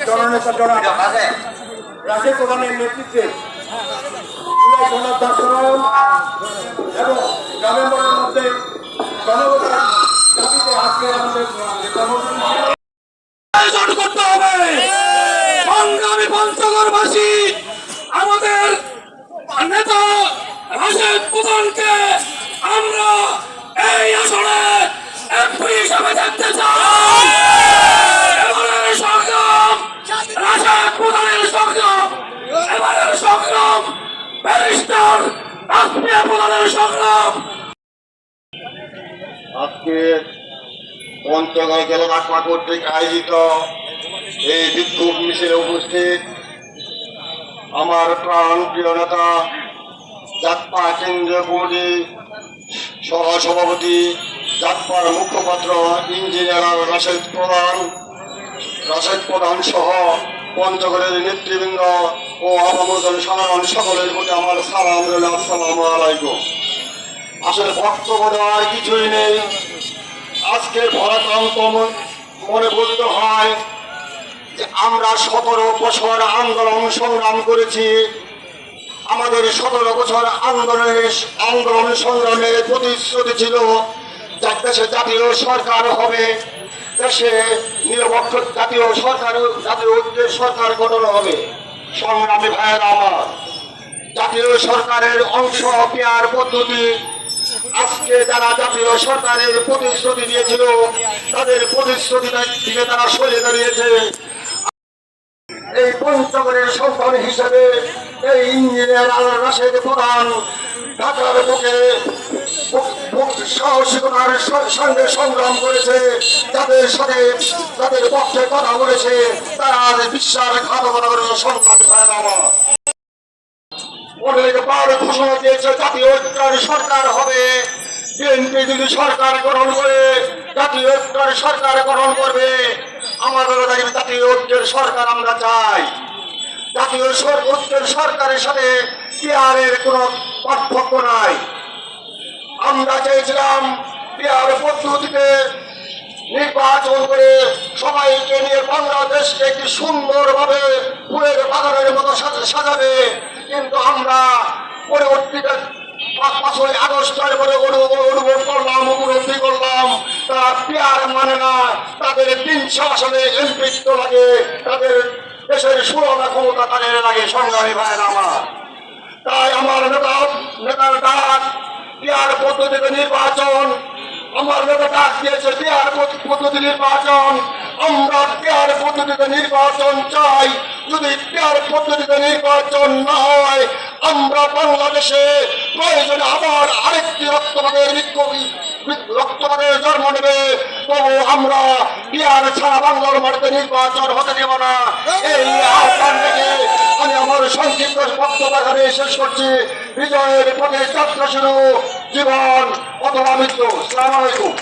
জননেতা জনাব রাশেদ প্রধানের নেতৃত্বে এবং নভেম্বরের মধ্যে জনগণের দাবিতে আজকে আমাদের আয়োজন করতে হবে। সংগ্রামী পঞ্চগড়বাসী আমাদের নেতা রাশেদ প্রধানকে আমরা এই আসনে এমপি হিসাবে দেখতে চাই। এবারের সংগ্রাম রাশেদ প্রধানের সংগ্রাম, এবারের সংগ্রাম ব্যারিস্টার রাসমিয়া প্রধানের সংগ্রাম। আজকে পঞ্চগড় জেলা রাখা কর্তৃক আয়োজিত এই বিক্ষোভ মিছিলে উপস্থিত আমার প্রাণ প্রিয় নেতা জাতপা কেন্দ্রীয় কমিটি সহসভাপতি জাতপার মুখপাত্র ইঞ্জিনিয়ার রাশেদ প্রধান সহ পঞ্চগড়ের নেতৃবৃন্দ ও আপামর সাধারণ সকলের প্রতি আমার সালাম রইল। আসসালামু আলাইকুম। আসলে বক্তব্য দেওয়ার কিছুই নেই। আজকে ভারাক্রান্ত মনে বলতে হয় যে আমরা 17 বছর আন্দোলন সংগ্রাম করেছি। আমাদের 17 বছর আন্দোলন সংগ্রামের প্রতিশ্রুতি ছিল যে দেশে জাতীয় সরকার হবে, দেশে নিরপেক্ষ জাতীয় ঐক্যের সরকার গঠন হবে। সংগ্রামী ভাইয়েরা আমার, জাতীয় সরকারের অংশ পেয়ার পদ্ধতি আজকে যারা জাতীয় সরকারের প্রতিশ্রুতি দিয়েছিল তাদের প্রতিশ্রুতি থেকে তারা সরে দাঁড়িয়েছে। এই পঞ্চগড়ের সন্তান হিসেবে এই ইঞ্জিনিয়ার রাশেদ প্রধান ঢাকার বুকে সাহসিকতার সঙ্গে সংগ্রাম করেছে। তাদের পক্ষে কথা বলেছে, তারা বিশ্বাসঘাতকতা করেছে। সংগ্রামী ভাইয়েরা আমার, অনেকবার ঘোষণা দিয়েছে জাতীয় ঐক্যের সরকার হবে। বিএনপি যদি সরকার গঠন করে জাতীয় ঐক্যের সরকার গঠন করবে, আমাদের জাতীয় ঐক্যের সরকার আমরা চাই। জাতীয় ঐক্যের সরকারের সাথে পিআরের কোনো পার্থক্য নাই। আমরা চেয়েছিলাম পিআর পদ্ধতিতে নির্বাচন করে সবাইকে নিয়ে বাংলাদেশকে একটি সুন্দরভাবে ফুলের বাগানের মতো সাজাবে, কিন্তু আমরা পরবর্তীতে 5ই আগস্টের পরে অনুভব করলাম, উপলব্ধি করলাম তারা পিআর মানে না। তাদের 300 আসনে এমপিত্ব লাগে, তাদের দেশের সুরক্ষা ক্ষমতা তাদের লাগে। সংগ্রামী ভাইয়ের আমার, তাই আমার নেতার ডাক পিআর পদ্ধতিতে নির্বাচন। আমার নেতা ডাক দিয়েছে পিআর পদ্ধতি নির্বাচন। আমরা পিআর পদ্ধতিতে নির্বাচন চাই। যদি পিআর পদ্ধতিতে নির্বাচন না হয়, আমরা বাংলাদেশে প্রয়োজনে আবার আরেকটি রক্তপাতের জন্ম নেবে, তবু আমরা পিআর ছাড়া বাংলার মাটিতে নির্বাচন হতে দেব না। এই আহ্বান থেকে আমি আমার সংক্ষিপ্ত বক্তব্য এখানে শেষ করছি। বিজয়ের পথে যাত্রা শুরু, জীবন অথবা মৃত্যু। আসসালামু আলাইকুম।